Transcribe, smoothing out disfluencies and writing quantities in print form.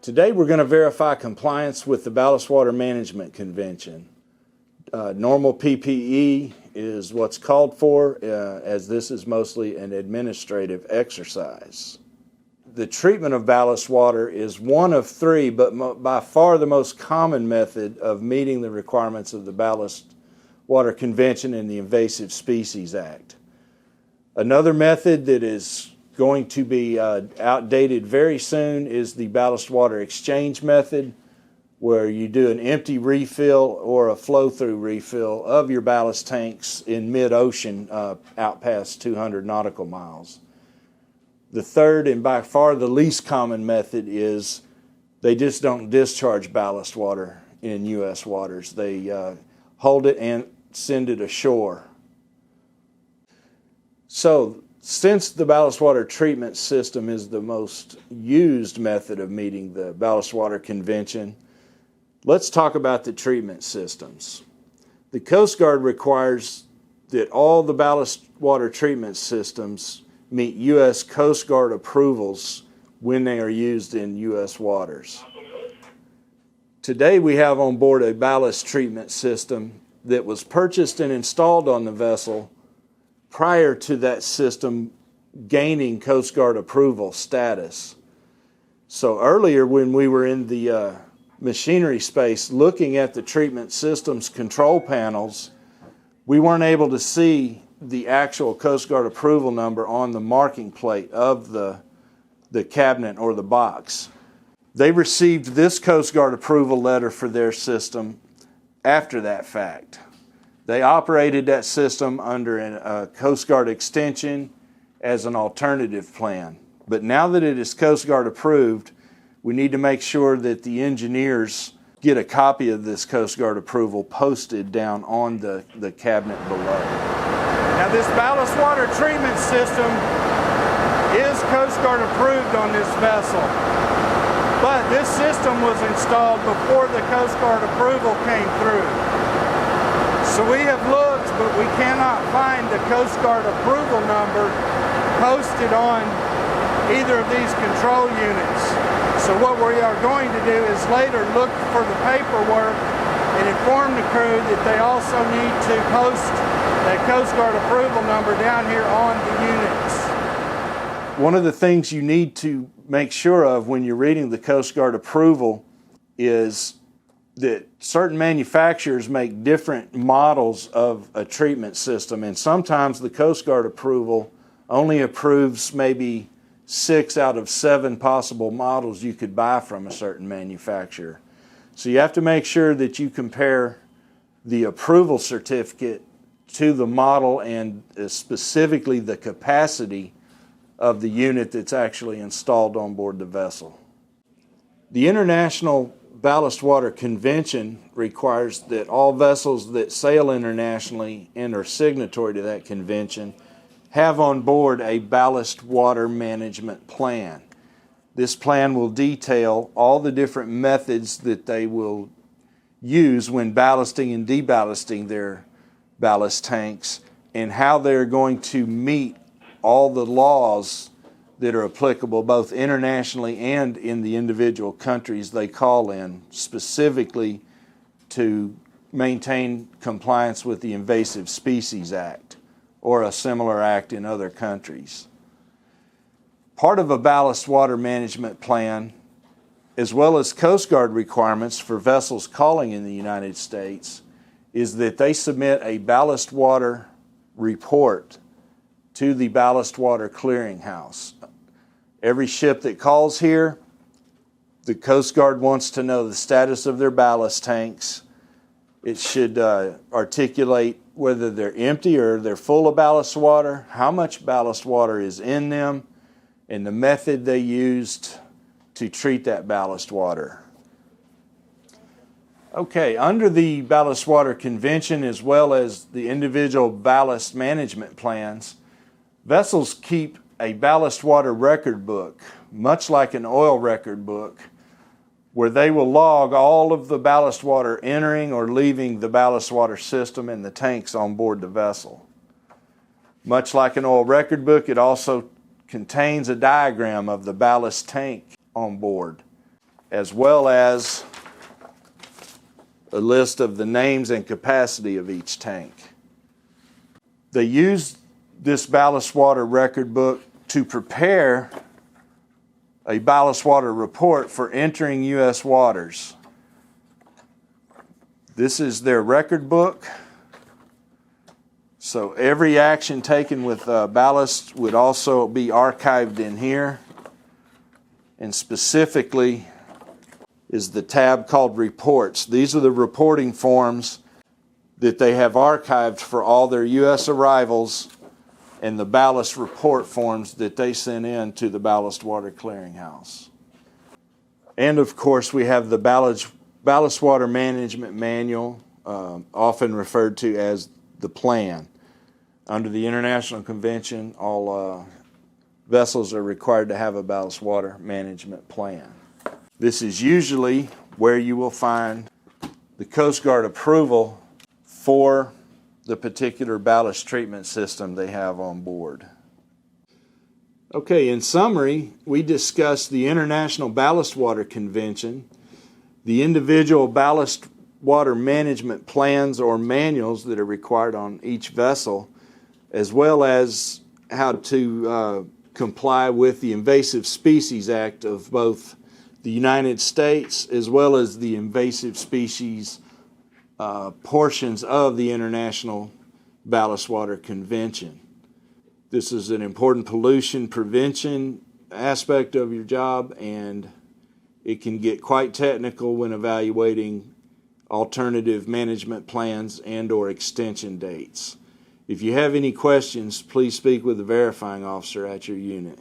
Today we're going to verify compliance with the Ballast Water Management Convention. Normal PPE is what's called for, as this is mostly an administrative exercise. The treatment of ballast water is one of three, but by far the most common method of meeting the requirements of the Ballast Water Convention and the Invasive Species Act. Another method that is going to be outdated very soon is the ballast water exchange method, where you do an empty refill or a flow-through refill of your ballast tanks in mid-ocean out past 200 nautical miles. The third and by far the least common method is they just don't discharge ballast water in U.S. waters. They hold it and send it ashore. So, since the ballast water treatment system is the most used method of meeting the Ballast Water Convention, let's talk about the treatment systems. The Coast Guard requires that all the ballast water treatment systems meet U.S. Coast Guard approvals when they are used in U.S. waters. Today we have on board a ballast treatment system that was purchased and installed on the vessel prior to that system gaining Coast Guard approval status. So earlier when we were in the machinery space looking at the treatment systems control panels, we weren't able to see the actual Coast Guard approval number on the marking plate of the cabinet or the box. They received this Coast Guard approval letter for their system after that fact. They operated that system under a Coast Guard extension as an alternative plan. But now that it is Coast Guard approved, we need to make sure that the engineers get a copy of this Coast Guard approval posted down on the cabinet below. Now this ballast water treatment system is Coast Guard approved on this vessel, but this system was installed before the Coast Guard approval came through. So we have looked, but we cannot find the Coast Guard approval number posted on either of these control units. So what we are going to do is later look for the paperwork and inform the crew that they also need to post that Coast Guard approval number down here on the units. One of the things you need to make sure of when you're reading the Coast Guard approval is that certain manufacturers make different models of a treatment system, and sometimes the Coast Guard approval only approves maybe 6 out of 7 possible models you could buy from a certain manufacturer. So you have to make sure that you compare the approval certificate to the model and specifically the capacity of the unit that's actually installed on board the vessel. The International Ballast Water Convention requires that all vessels that sail internationally and are signatory to that convention have on board a ballast water management plan. This plan will detail all the different methods that they will use when ballasting and deballasting their ballast tanks and how they're going to meet all the laws that are applicable both internationally and in the individual countries they call in, specifically to maintain compliance with the Invasive Species Act or a similar act in other countries. Part of a ballast water management plan, as well as Coast Guard requirements for vessels calling in the United States, is that they submit a ballast water report to the Ballast Water Clearinghouse. Every ship that calls here, the Coast Guard wants to know the status of their ballast tanks. It should articulate whether they're empty or they're full of ballast water, how much ballast water is in them, and the method they used to treat that ballast water. Okay, under the Ballast Water Convention as well as the individual ballast management plans, vessels keep a ballast water record book, much like an oil record book, where they will log all of the ballast water entering or leaving the ballast water system and the tanks on board the vessel. Much like an oil record book, it also contains a diagram of the ballast tank on board. as well as a list of the names and capacity of each tank. They use this ballast water record book to prepare a ballast water report for entering U.S. waters. This is their record book. So every action taken with ballast would also be archived in here. And specifically is the tab called Reports. These are the reporting forms that they have archived for all their U.S. arrivals and the ballast report forms that they sent in to the Ballast Water Clearinghouse. And of course we have the Ballast Water Management Manual, often referred to as the plan. Under the International Convention, all vessels are required to have a ballast water management plan. This is usually where you will find the Coast Guard approval for the particular ballast treatment system they have on board. Okay, in summary, we discussed the International Ballast Water Convention, the individual ballast water management plans or manuals that are required on each vessel, as well as how to comply with the Invasive Species Act of both the United States as well as the invasive species portions of the International Ballast Water Convention. This is an important pollution prevention aspect of your job, and it can get quite technical when evaluating alternative management plans and or extension dates. If you have any questions, please speak with the verifying officer at your unit.